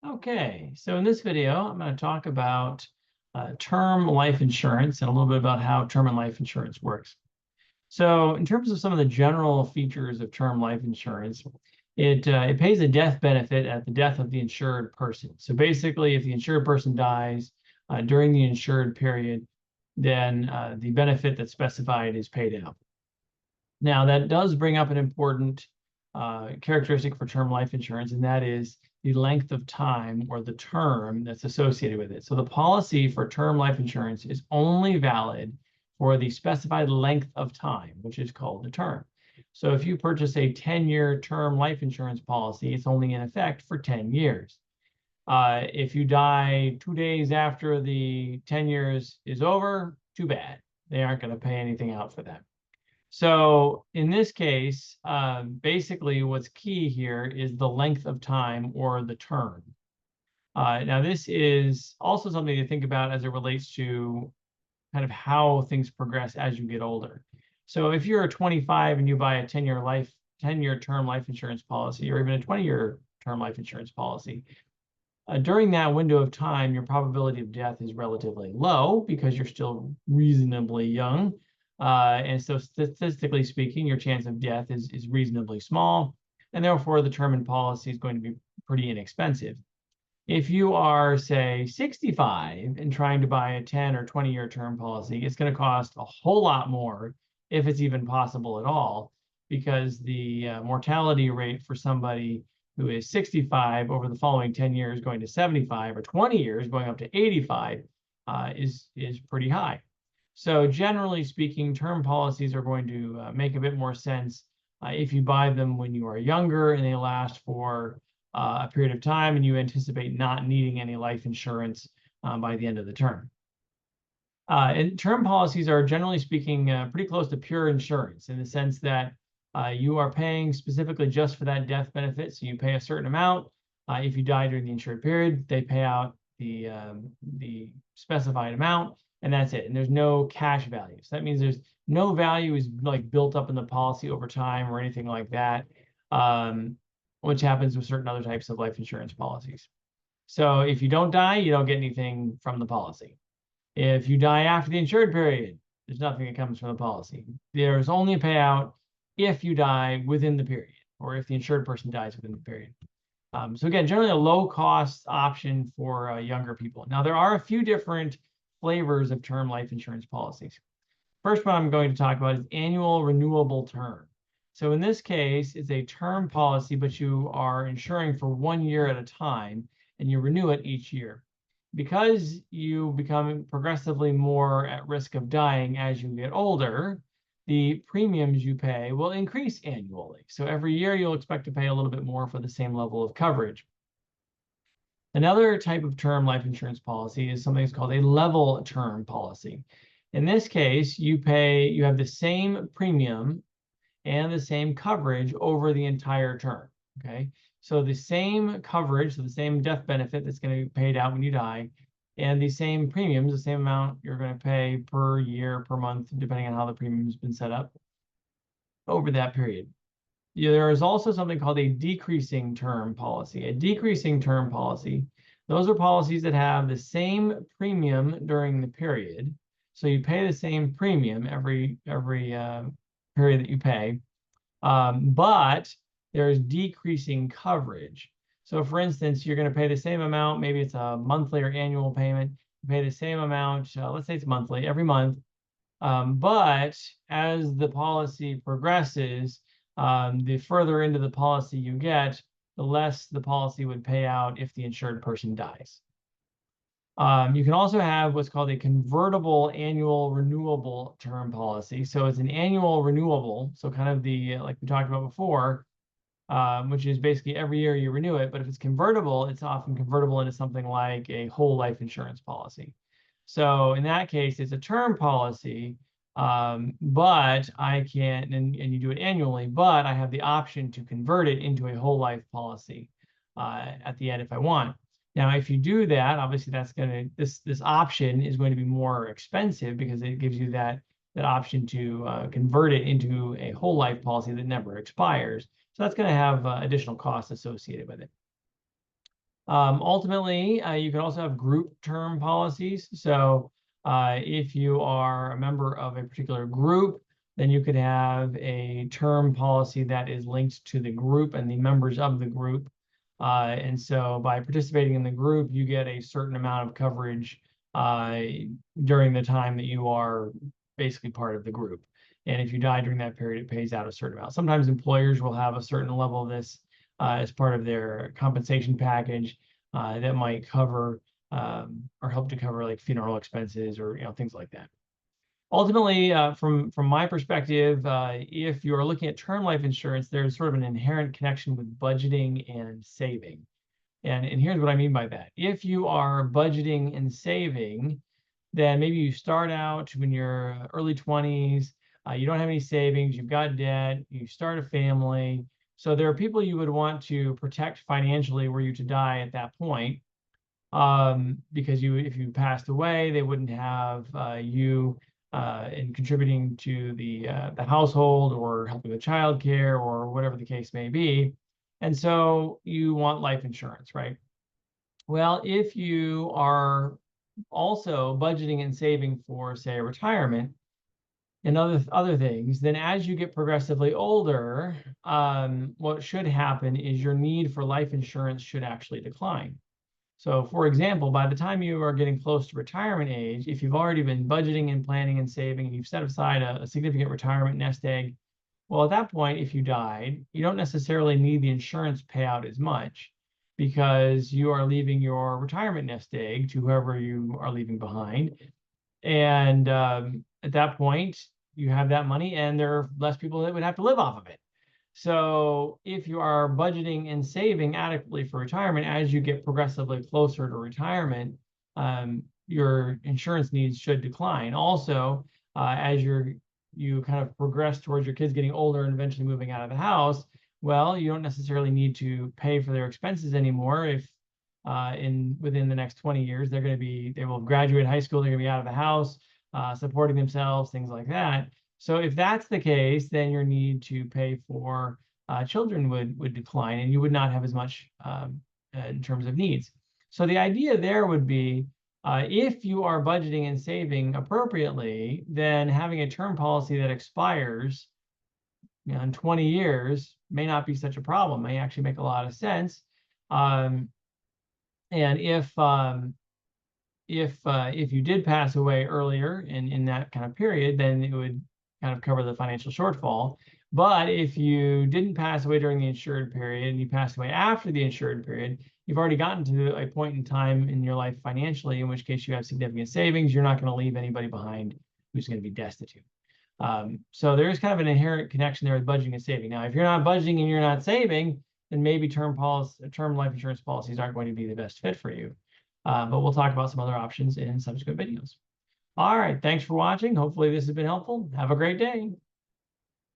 Okay, so in this video, I'm going to talk about term life insurance and a little bit about how term and life insurance works. So in terms of some of the general features of term life insurance, it pays a death benefit at the death of the insured person. So basically, if the insured person dies during the insured period, then the benefit that's specified is paid out. Now, that does bring up an important characteristic for term life insurance, and that is the length of time or the term that's associated with it. So the policy for term life insurance is only valid for the specified length of time, which is called the term. So if you purchase a 10-year term life insurance policy, it's only in effect for 10 years. If you die 2 days after the 10 years is over, too bad. They aren't going to pay anything out for that. So in this case, basically what's key here is the length of time or the term. Now, this is also something to think about as it relates to kind of how things progress as you get older. So if you're 25 and you buy a 10-year term life insurance policy, or even a 20-year term life insurance policy, during that window of time, your probability of death is relatively low because you're still reasonably young. And so statistically speaking, your chance of death is reasonably small, and therefore the term and policy is going to be pretty inexpensive. If you are, say, 65 and trying to buy a 10 or 20-year term policy, it's going to cost a whole lot more, if it's even possible at all, because the mortality rate for somebody who is 65 over the following 10 years going to 75, or 20 years going up to 85 is pretty high. So generally speaking, term policies are going to make a bit more sense if you buy them when you are younger and they last for a period of time and you anticipate not needing any life insurance by the end of the term. And term policies are, generally speaking, pretty close to pure insurance in the sense that you are paying specifically just for that death benefit. So you pay a certain amount. If you die during the insured period, they pay out the specified amount, and that's it. And there's no cash value. So that means there's no value is like built up in the policy over time or anything like that, which happens with certain other types of life insurance policies. So if you don't die, you don't get anything from the policy. If you die after the insured period, there's nothing that comes from the policy. There's only a payout if you die within the period, or if the insured person dies within the period. So again, generally a low-cost option for younger people. Now, there are a few different flavors of term life insurance policies. First one I'm going to talk about is annual renewable term. So in this case, it's a term policy, but you are insuring for 1 year at a time, and you renew it each year. Because you become progressively more at risk of dying as you get older, the premiums you pay will increase annually. So every year you'll expect to pay a little bit more for the same level of coverage. Another type of term life insurance policy is something that's called a level term policy. In this case, you have the same premium and the same coverage over the entire term, okay? So the same coverage, so the same death benefit that's going to be paid out when you die, and the same premiums, the same amount you're going to pay per year, per month, depending on how the premium's been set up over that period. There is also something called a decreasing term policy. A decreasing term policy, those are policies that have the same premium during the period. So you pay the same premium every period that you pay, but there's decreasing coverage. So for instance, you're going to pay the same amount, maybe it's a monthly or annual payment, you pay the same amount, let's say it's monthly, every month, but as the policy progresses, the further into the policy you get, the less the policy would pay out if the insured person dies. You can also have what's called a convertible annual renewable term policy. So it's an annual renewable, so kind of like we talked about before, which is basically every year you renew it. But if it's convertible, it's often convertible into something like a whole life insurance policy. So in that case, it's a term policy, but I can, and you do it annually, but I have the option to convert it into a whole life policy at the end if I want. Now, if you do that, obviously that's going to, this option is going to be more expensive because it gives you that option to convert it into a whole life policy that never expires. So that's going to have additional costs associated with it. Ultimately, you can also have group term policies. So if you are a member of a particular group, then you could have a term policy that is linked to the group and the members of the group. And so by participating in the group, you get a certain amount of coverage during the time that you are basically part of the group. And if you die during that period, it pays out a certain amount. Sometimes employers will have a certain level of this as part of their compensation package that might cover or help to cover like funeral expenses or things like that. Ultimately, from my perspective, if you're looking at term life insurance, there's sort of an inherent connection with budgeting and saving. And here's what I mean by that. If you are budgeting and saving, then maybe you start out when you're early 20s, you don't have any savings, you've got debt, you start a family. So there are people you would want to protect financially were you to die at that point. Because if you passed away, they wouldn't have you in contributing to the household or helping with childcare or whatever the case may be. And so you want life insurance, right? Well, if you are also budgeting and saving for, say, retirement and other things, then as you get progressively older, what should happen is your need for life insurance should actually decline. So, for example, by the time you are getting close to retirement age, if you've already been budgeting and planning and saving, and you've set aside a significant retirement nest egg, well, at that point, if you died, you don't necessarily need the insurance payout as much because you are leaving your retirement nest egg to whoever you are leaving behind. And at that point, you have that money, and there are less people that would have to live off of it. So if you are budgeting and saving adequately for retirement, as you get progressively closer to retirement, your insurance needs should decline. Also, as you kind of progress towards your kids getting older and eventually moving out of the house, well, you don't necessarily need to pay for their expenses anymore. If within the next 20 years, they will graduate high school, they're gonna be out of the house, supporting themselves, things like that. So if that's the case, then your need to pay for children would decline, and you would not have as much in terms of needs. So the idea there would be if you are budgeting and saving appropriately, then having a term policy that expires in 20 years may not be such a problem, may actually make a lot of sense. And if you did pass away earlier in that kind of period, then it would kind of cover the financial shortfall. But if you didn't pass away during the insured period and you passed away after the insured period, you've already gotten to a point in time in your life financially, in which case you have significant savings. You're not going to leave anybody behind who's going to be destitute. So there is kind of an inherent connection there with budgeting and saving. Now, if you're not budgeting and you're not saving, then maybe term life insurance policies aren't going to be the best fit for you. But we'll talk about some other options in subsequent videos. All right, thanks for watching. Hopefully this has been helpful. Have a great day.